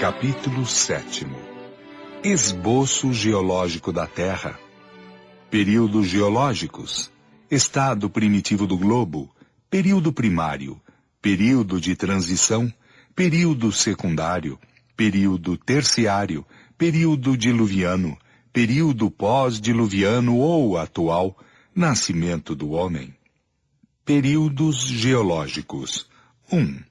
Capítulo 7. Esboço geológico da Terra. Períodos geológicos. Estado primitivo do globo. Período primário. Período de transição. Período secundário. Período terciário. Período diluviano. Período pós-diluviano ou atual. Nascimento do homem. Períodos geológicos. 1.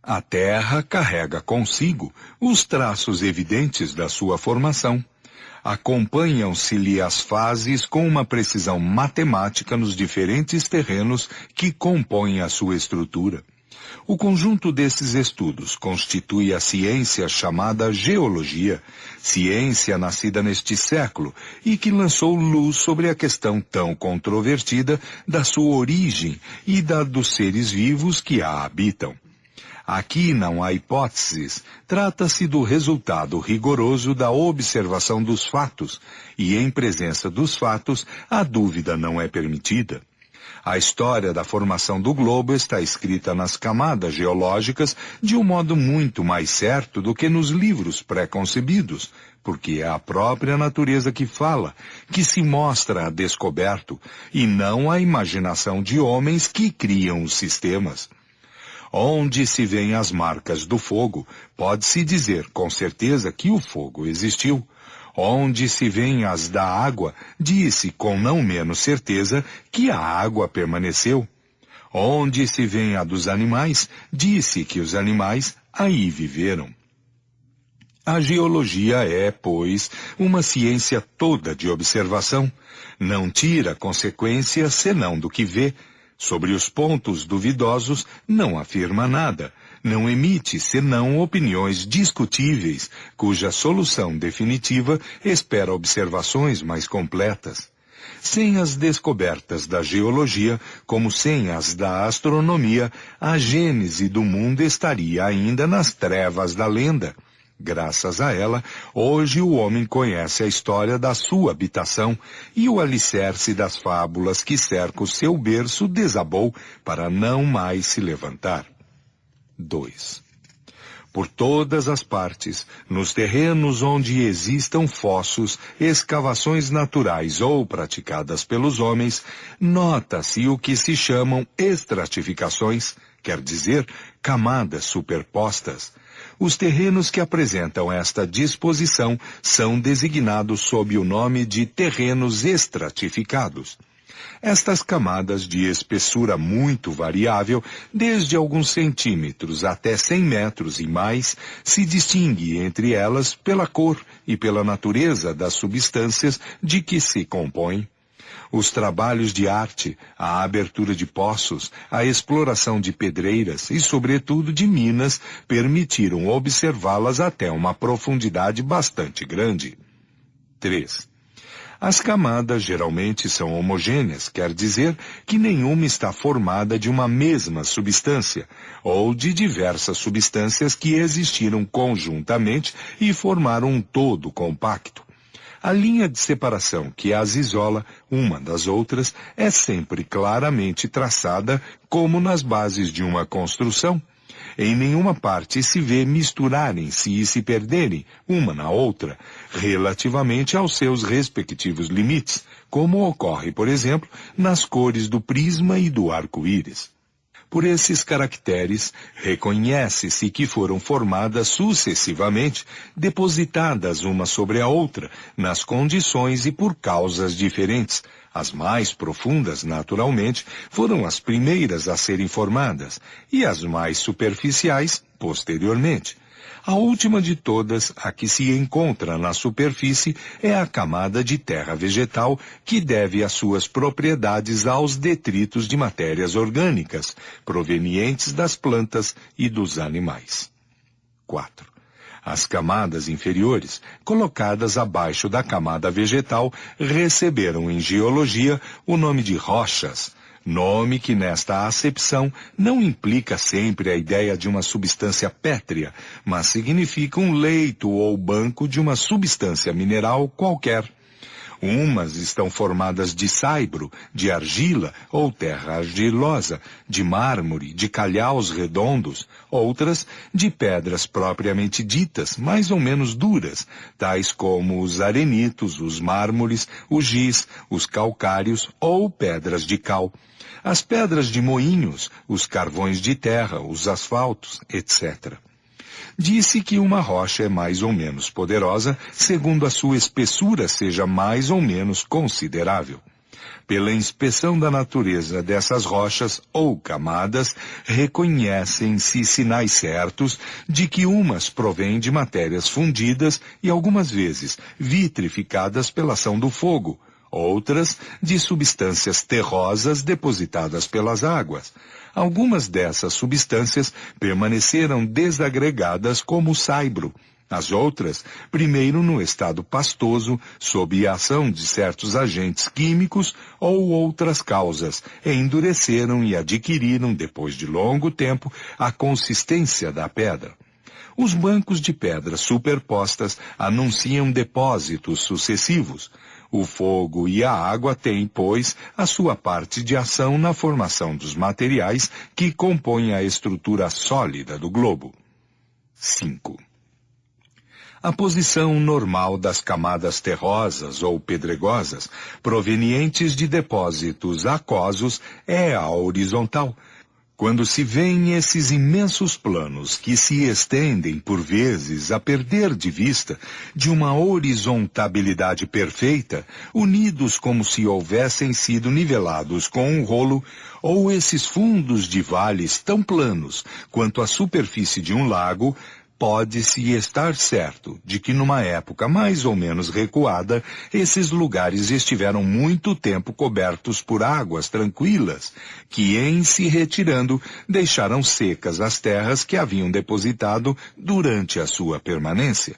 A Terra carrega consigo os traços evidentes da sua formação. Acompanham-se-lhe as fases com uma precisão matemática nos diferentes terrenos que compõem a sua estrutura. O conjunto desses estudos constitui a ciência chamada geologia, ciência nascida neste século e que lançou luz sobre a questão tão controvertida da sua origem e da dos seres vivos que a habitam. Aqui não há hipóteses, trata-se do resultado rigoroso da observação dos fatos, e em presença dos fatos, a dúvida não é permitida. A história da formação do globo está escrita nas camadas geológicas de um modo muito mais certo do que nos livros pré-concebidos, porque é a própria natureza que fala, que se mostra a descoberto, e não a imaginação de homens que criam os sistemas. Onde se vêem as marcas do fogo, pode-se dizer com certeza que o fogo existiu. Onde se vêem as da água, diz-se com não menos certeza que a água permaneceu. Onde se vêem a dos animais, diz-se que os animais aí viveram. A geologia é, pois, uma ciência toda de observação. Não tira consequências senão do que vê. Sobre os pontos duvidosos, não afirma nada, não emite senão opiniões discutíveis, cuja solução definitiva espera observações mais completas. Sem as descobertas da geologia, como sem as da astronomia, a gênese do mundo estaria ainda nas trevas da lenda. Graças a ela, hoje o homem conhece a história da sua habitação e o alicerce das fábulas que cerca o seu berço desabou para não mais se levantar. 2. Por todas as partes, nos terrenos onde existam fossos, escavações naturais ou praticadas pelos homens, nota-se o que se chamam estratificações, quer dizer, camadas superpostas. Os terrenos que apresentam esta disposição são designados sob o nome de terrenos estratificados. Estas camadas de espessura muito variável, desde alguns centímetros até 100 metros e mais, se distingue entre elas pela cor e pela natureza das substâncias de que se compõem. Os trabalhos de arte, a abertura de poços, a exploração de pedreiras e, sobretudo, de minas, permitiram observá-las até uma profundidade bastante grande. 3. As camadas geralmente são homogêneas, quer dizer que nenhuma está formada de uma mesma substância, ou de diversas substâncias que existiram conjuntamente e formaram um todo compacto. A linha de separação que as isola uma das outras é sempre claramente traçada como nas bases de uma construção. Em nenhuma parte se vê misturarem-se e se perderem uma na outra, relativamente aos seus respectivos limites, como ocorre, por exemplo, nas cores do prisma e do arco-íris. Por esses caracteres, reconhece-se que foram formadas sucessivamente, depositadas uma sobre a outra, nas condições e por causas diferentes. As mais profundas, naturalmente, foram as primeiras a serem formadas, e as mais superficiais, posteriormente. A última de todas, a que se encontra na superfície, é a camada de terra vegetal, que deve as suas propriedades aos detritos de matérias orgânicas, provenientes das plantas e dos animais. 4. As camadas inferiores, colocadas abaixo da camada vegetal, receberam em geologia o nome de rochas, nome que nesta acepção não implica sempre a ideia de uma substância pétrea, mas significa um leito ou banco de uma substância mineral qualquer. Umas estão formadas de saibro, de argila ou terra argilosa, de mármore, de calhaus redondos, outras de pedras propriamente ditas, mais ou menos duras, tais como os arenitos, os mármores, o giz, os calcários ou pedras de cal. As pedras de moinhos, os carvões de terra, os asfaltos, etc. Disse que uma rocha é mais ou menos poderosa, segundo a sua espessura seja mais ou menos considerável. Pela inspeção da natureza dessas rochas ou camadas, reconhecem-se sinais certos de que umas provêm de matérias fundidas e algumas vezes vitrificadas pela ação do fogo, outras de substâncias terrosas depositadas pelas águas. Algumas dessas substâncias permaneceram desagregadas como o saibro. As outras, primeiro no estado pastoso, sob a ação de certos agentes químicos ou outras causas, endureceram e adquiriram, depois de longo tempo, a consistência da pedra. Os bancos de pedras superpostas anunciam depósitos sucessivos. O fogo e a água têm, pois, a sua parte de ação na formação dos materiais que compõem a estrutura sólida do globo. 5. A posição normal das camadas terrosas ou pedregosas, provenientes de depósitos aquosos, é a horizontal. Quando se vêem esses imensos planos que se estendem por vezes a perder de vista de uma horizontabilidade perfeita, unidos como se houvessem sido nivelados com um rolo, ou esses fundos de vales tão planos quanto a superfície de um lago, pode-se estar certo de que numa época mais ou menos recuada, esses lugares estiveram muito tempo cobertos por águas tranquilas, que em se retirando deixaram secas as terras que haviam depositado durante a sua permanência.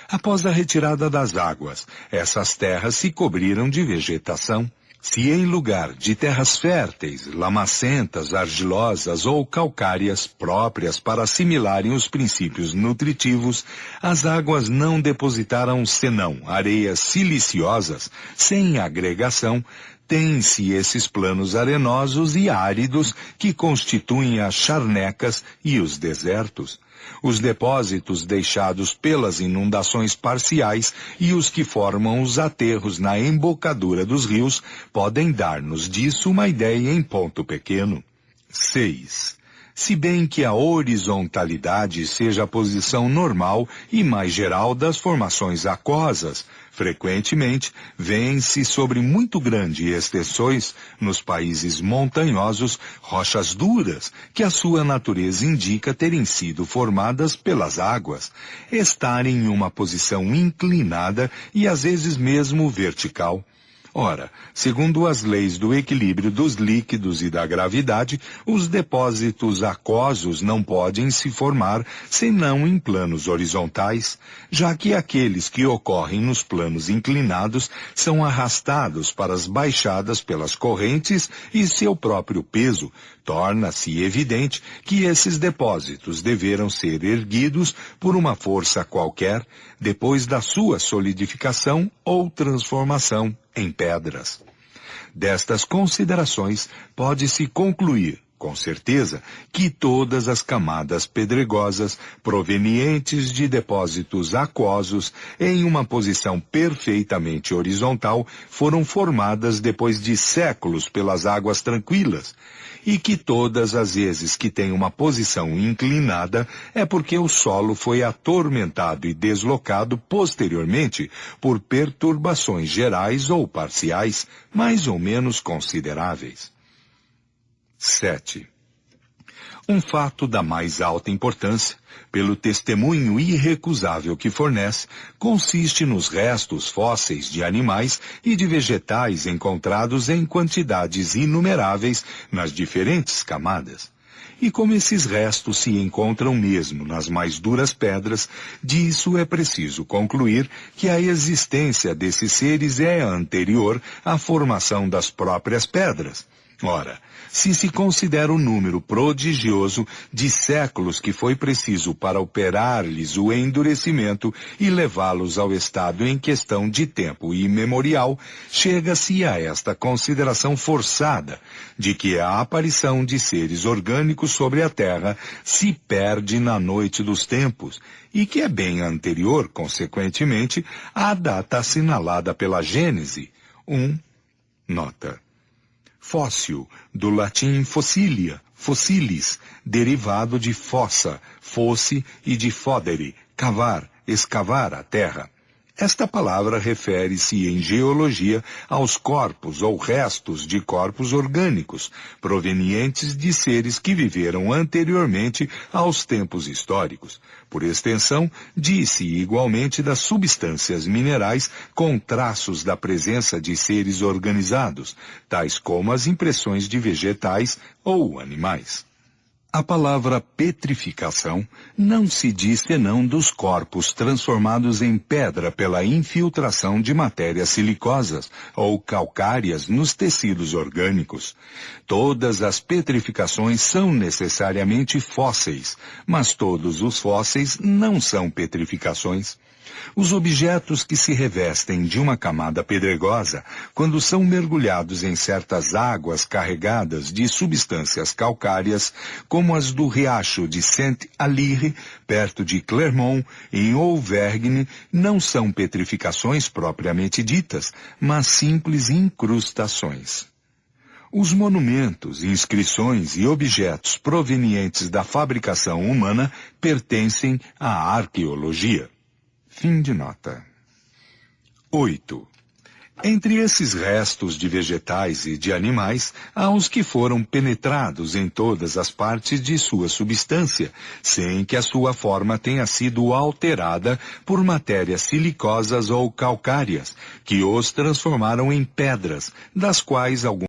Após a retirada das águas, essas terras se cobriram de vegetação. Se em lugar de terras férteis, lamacentas, argilosas ou calcárias próprias para assimilarem os princípios nutritivos, as águas não depositaram senão areias siliciosas, sem agregação, têm-se esses planos arenosos e áridos que constituem as charnecas e os desertos. Os depósitos deixados pelas inundações parciais e os que formam os aterros na embocadura dos rios podem dar-nos disso uma ideia em ponto pequeno. 6. Se bem que a horizontalidade seja a posição normal e mais geral das formações aquosas, frequentemente vêem-se sobre muito grandes extensões, nos países montanhosos, rochas duras, que a sua natureza indica terem sido formadas pelas águas, estarem em uma posição inclinada e às vezes mesmo vertical. Ora, segundo as leis do equilíbrio dos líquidos e da gravidade, os depósitos aquosos não podem se formar senão em planos horizontais, já que aqueles que ocorrem nos planos inclinados são arrastados para as baixadas pelas correntes e seu próprio peso. Torna-se evidente que esses depósitos deveram ser erguidos por uma força qualquer depois da sua solidificação ou transformação em pedras. Destas considerações, pode-se concluir, com certeza, que todas as camadas pedregosas provenientes de depósitos aquosos em uma posição perfeitamente horizontal foram formadas depois de séculos pelas águas tranquilas, e que todas as vezes que tem uma posição inclinada é porque o solo foi atormentado e deslocado posteriormente por perturbações gerais ou parciais, mais ou menos consideráveis. 7. Um fato da mais alta importância, pelo testemunho irrecusável que fornece, consiste nos restos fósseis de animais e de vegetais encontrados em quantidades inumeráveis nas diferentes camadas. E como esses restos se encontram mesmo nas mais duras pedras, disso é preciso concluir que a existência desses seres é anterior à formação das próprias pedras. Ora, se considera o número prodigioso de séculos que foi preciso para operar-lhes o endurecimento e levá-los ao estado em questão de tempo imemorial, chega-se a esta consideração forçada de que a aparição de seres orgânicos sobre a Terra se perde na noite dos tempos e que é bem anterior, consequentemente, à data assinalada pela Gênese. Nota. Fóssil, do latim fossilia, fossilis, derivado de fossa, fosse e de fodere, cavar, escavar a terra. Esta palavra refere-se em geologia aos corpos ou restos de corpos orgânicos, provenientes de seres que viveram anteriormente aos tempos históricos. Por extensão, diz-se igualmente das substâncias minerais com traços da presença de seres organizados, tais como as impressões de vegetais ou animais. A palavra petrificação não se diz senão dos corpos transformados em pedra pela infiltração de matérias silicosas ou calcárias nos tecidos orgânicos. Todas as petrificações são necessariamente fósseis, mas todos os fósseis não são petrificações. Os objetos que se revestem de uma camada pedregosa, quando são mergulhados em certas águas carregadas de substâncias calcárias, como as do riacho de Saint-Alire, perto de Clermont, em Auvergne, não são petrificações propriamente ditas, mas simples incrustações. Os monumentos, inscrições e objetos provenientes da fabricação humana pertencem à arqueologia. Fim de nota. 8. Entre esses restos de vegetais e de animais, há os que foram penetrados em todas as partes de sua substância, sem que a sua forma tenha sido alterada por matérias silicosas ou calcárias, que os transformaram em pedras, das quais alguns